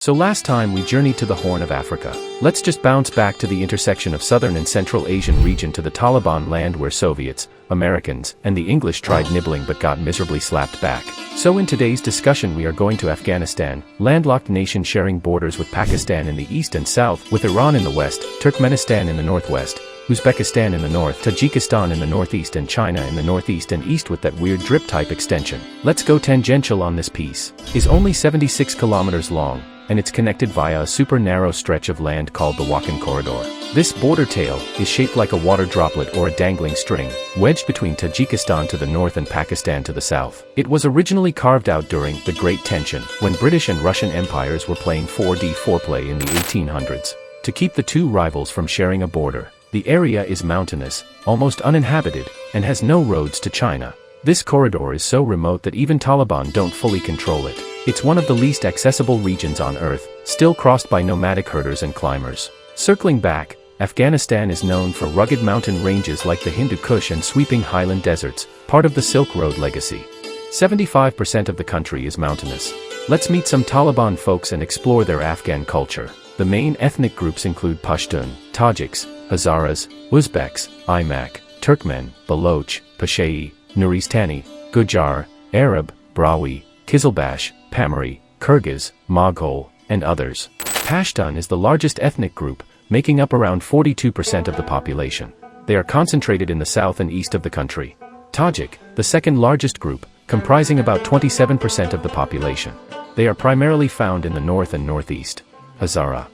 So last time we journeyed to the Horn of Africa. Let's just bounce back to the intersection of southern and central Asian region to the Taliban land where Soviets, Americans, and the English tried nibbling but got miserably slapped back. So in today's discussion we are going to Afghanistan, landlocked nation sharing borders with Pakistan in the east and south, with Iran in the west, Turkmenistan in the northwest, Uzbekistan in the north, Tajikistan in the northeast, and China in the northeast and east with that weird drip type extension. Let's go tangential on this piece. Is only 76 kilometers long, and it's connected via a super narrow stretch of land called the Wakhan Corridor. This border tail is shaped like a water droplet or a dangling string, wedged between Tajikistan to the north and Pakistan to the south. It was originally carved out during the Great Tension, when British and Russian empires were playing 4D foreplay in the 1800s. To keep the two rivals from sharing a border, the area is mountainous, almost uninhabited, and has no roads to China. This corridor is so remote that even Taliban don't fully control it. It's one of the least accessible regions on Earth, still crossed by nomadic herders and climbers. Circling back, Afghanistan is known for rugged mountain ranges like the Hindu Kush and sweeping highland deserts, part of the Silk Road legacy. 75% of the country is mountainous. Let's meet some Taliban folks and explore their Afghan culture. The main ethnic groups include Pashtun, Tajiks, Hazaras, Uzbeks, Imak, Turkmen, Baloch, Pashai, Nuristani, Gujar, Arab, Brahui, Kizilbash, Pamari, Kyrgyz, Moghol, and others. Pashtun is the largest ethnic group, making up around 42% of the population. They are concentrated in the south and east of the country. Tajik, the second largest group, comprising about 27% of the population. They are primarily found in the north and northeast. Hazara.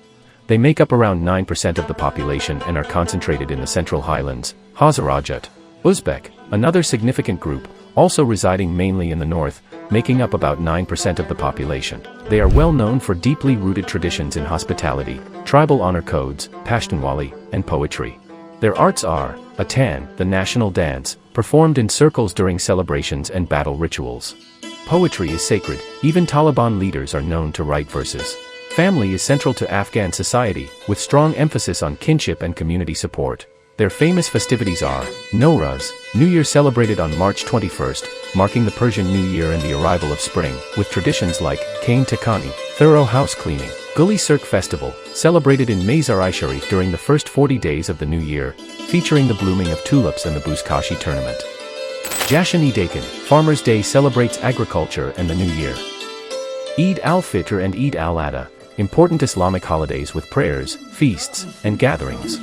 They make up around 9% of the population and are concentrated in the central highlands. Hazarajat. Uzbek, another significant group, also residing mainly in the north, making up about 9% of the population. They are well known for deeply rooted traditions in hospitality, tribal honor codes, Pashtunwali, and poetry. Their arts are Atan, the national dance, performed in circles during celebrations and battle rituals. Poetry is sacred, even Taliban leaders are known to write verses. Family is central to Afghan society, with strong emphasis on kinship and community support. Their famous festivities are Nowruz, New Year celebrated on March 21st, marking the Persian New Year and the arrival of spring, with traditions like Kain Takani, thorough house cleaning. Guli Sirk Festival, celebrated in Mazar-i-Sharif during the first 40 days of the new year, featuring the blooming of tulips and the Buzkashi tournament. Jashan-i-Dakan, Farmers' Day celebrates agriculture and the new year. Eid al-Fitr and Eid al-Adha, important Islamic holidays with prayers, feasts, and gatherings.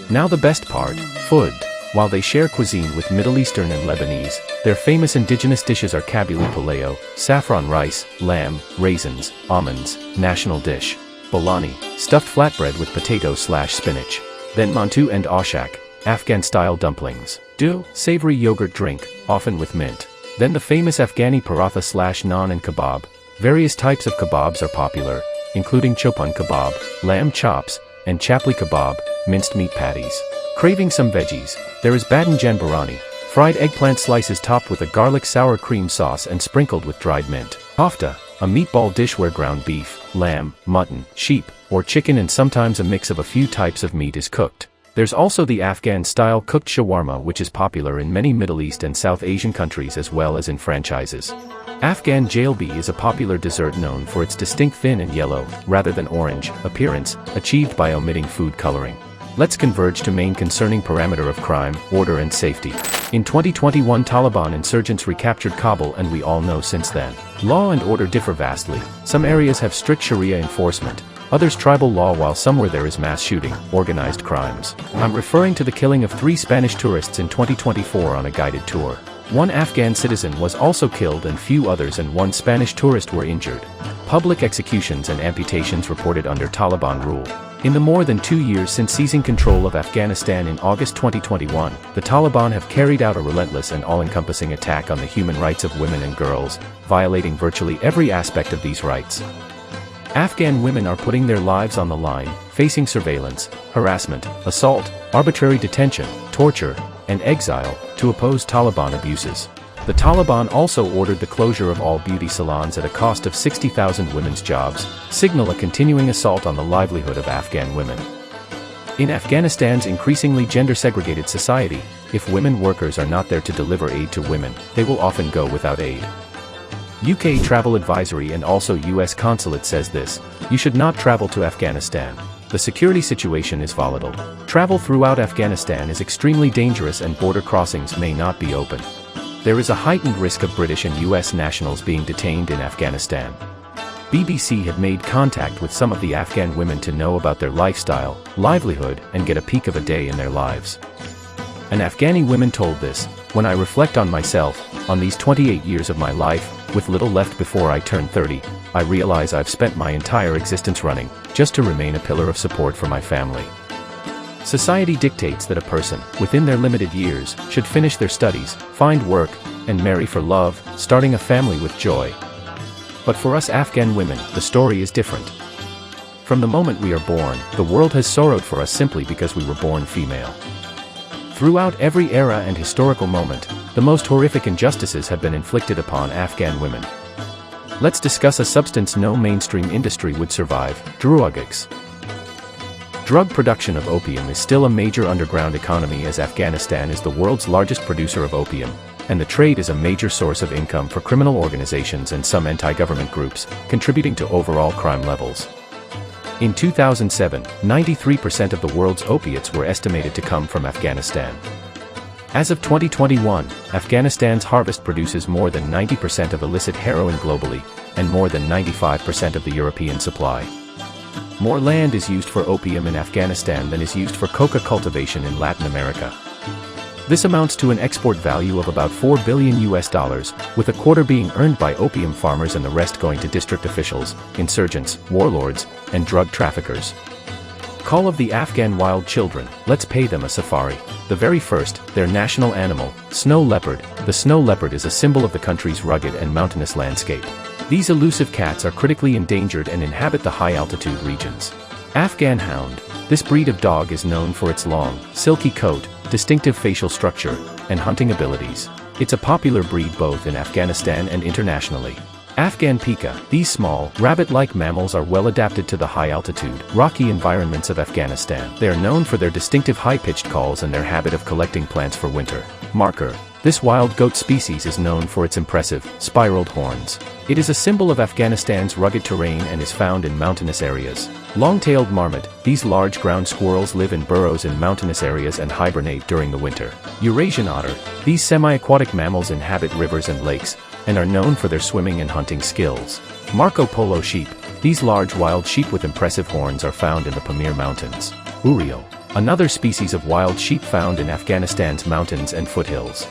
Now the best part, food. While they share cuisine with Middle Eastern and Lebanese, their famous indigenous dishes are kabili paleo, saffron rice, lamb, raisins, almonds, national dish. Bolani, stuffed flatbread with potato/spinach. Then mantu and oshak, Afghan-style dumplings. Du, savory yogurt drink, often with mint. Then the famous Afghani paratha/naan and kebab. Various types of kebabs are popular, including chopan kebab, lamb chops, and chapli kebab, minced meat patties. Craving some veggies, there is badinjan biryani, fried eggplant slices topped with a garlic sour cream sauce and sprinkled with dried mint. Kofta, a meatball dish where ground beef, lamb, mutton, sheep, or chicken and sometimes a mix of a few types of meat is cooked. There's also the Afghan-style cooked shawarma, which is popular in many Middle East and South Asian countries as well as in franchises. Afghan jalebi is a popular dessert known for its distinct thin and yellow, rather than orange, appearance, achieved by omitting food coloring. Let's converge to main concerning parameter of crime, order and safety. In 2021 Taliban insurgents recaptured Kabul and we all know since then. Law and order differ vastly. Some areas have strict Sharia enforcement, others tribal law, while somewhere there is mass shooting, organized crimes. I'm referring to the killing of 3 Spanish tourists in 2024 on a guided tour. 1 Afghan citizen was also killed and few others and 1 Spanish tourist were injured. Public executions and amputations reported under Taliban rule. In the more than 2 years since seizing control of Afghanistan in August 2021, the Taliban have carried out a relentless and all-encompassing attack on the human rights of women and girls, violating virtually every aspect of these rights. Afghan women are putting their lives on the line, facing surveillance, harassment, assault, arbitrary detention, torture, and exile, to oppose Taliban abuses. The Taliban also ordered the closure of all beauty salons at a cost of 60,000 women's jobs, signal a continuing assault on the livelihood of Afghan women. In Afghanistan's increasingly gender-segregated society, if women workers are not there to deliver aid to women, they will often go without aid. UK travel advisory and also US consulate says this: you should not travel to Afghanistan. The security situation is volatile. Travel throughout Afghanistan is extremely dangerous and border crossings may not be open. There is a heightened risk of British and US nationals being detained in Afghanistan. BBC had made contact with some of the Afghan women to know about their lifestyle, livelihood, and get a peek of a day in their lives. An Afghani woman told this: when I reflect on myself, on these 28 years of my life, with little left before I turn 30, I realize I've spent my entire existence running, just to remain a pillar of support for my family. Society dictates that a person, within their limited years, should finish their studies, find work, and marry for love, starting a family with joy. But for us Afghan women, the story is different. From the moment we are born, the world has sorrowed for us simply because we were born female. Throughout every era and historical moment, the most horrific injustices have been inflicted upon Afghan women. Let's discuss a substance no mainstream industry would survive: drugs. Drug production of opium is still a major underground economy, as Afghanistan is the world's largest producer of opium, and the trade is a major source of income for criminal organizations and some anti-government groups, contributing to overall crime levels. In 2007, 93% of the world's opiates were estimated to come from Afghanistan. As of 2021, Afghanistan's harvest produces more than 90% of illicit heroin globally, and more than 95% of the European supply. More land is used for opium in Afghanistan than is used for coca cultivation in Latin America. This amounts to an export value of about $4 billion, with a quarter being earned by opium farmers and the rest going to district officials, insurgents, warlords, and drug traffickers. Call of the Afghan wild children: let's pay them a safari. The very first, their national animal, snow leopard. The snow leopard is a symbol of the country's rugged and mountainous landscape. These elusive cats are critically endangered and inhabit the high-altitude regions. Afghan hound. This breed of dog is known for its long, silky coat, distinctive facial structure, and hunting abilities. It's a popular breed both in Afghanistan and internationally. Afghan pika. These small, rabbit-like mammals are well adapted to the high-altitude, rocky environments of Afghanistan. They are known for their distinctive high-pitched calls and their habit of collecting plants for winter. Marker. This wild goat species is known for its impressive, spiraled horns. It is a symbol of Afghanistan's rugged terrain and is found in mountainous areas. Long-tailed marmot. These large ground squirrels live in burrows in mountainous areas and hibernate during the winter. Eurasian otter. These semi-aquatic mammals inhabit rivers and lakes, and are known for their swimming and hunting skills. Marco Polo sheep. These large wild sheep with impressive horns are found in the Pamir Mountains. Urial. Another species of wild sheep found in Afghanistan's mountains and foothills.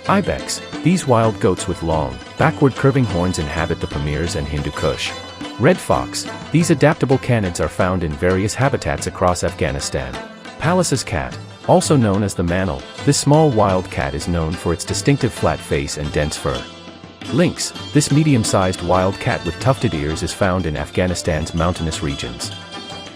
Ibex. These wild goats with long, backward curving horns inhabit the Pamirs and Hindu Kush. Red fox. These adaptable canids are found in various habitats across Afghanistan. Pallas's cat. Also known as the manal, this small wild cat is known for its distinctive flat face and dense fur. Lynx. This medium-sized wild cat with tufted ears is found in Afghanistan's mountainous regions.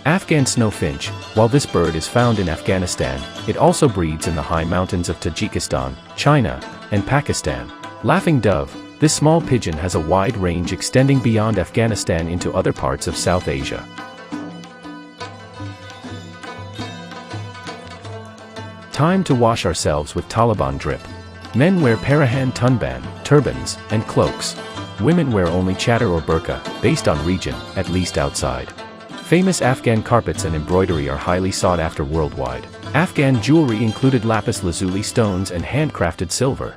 Afghan snowfinch. While this bird is found in Afghanistan, it also breeds in the high mountains of Tajikistan, China, and Pakistan. Laughing dove. This small pigeon has a wide range extending beyond Afghanistan into other parts of South Asia. Time to wash ourselves with Taliban drip. Men wear Parahan tunban, turbans, and cloaks. Women wear only chador or burqa, based on region, at least outside. Famous Afghan carpets and embroidery are highly sought after worldwide. Afghan jewelry included lapis lazuli stones and handcrafted silver.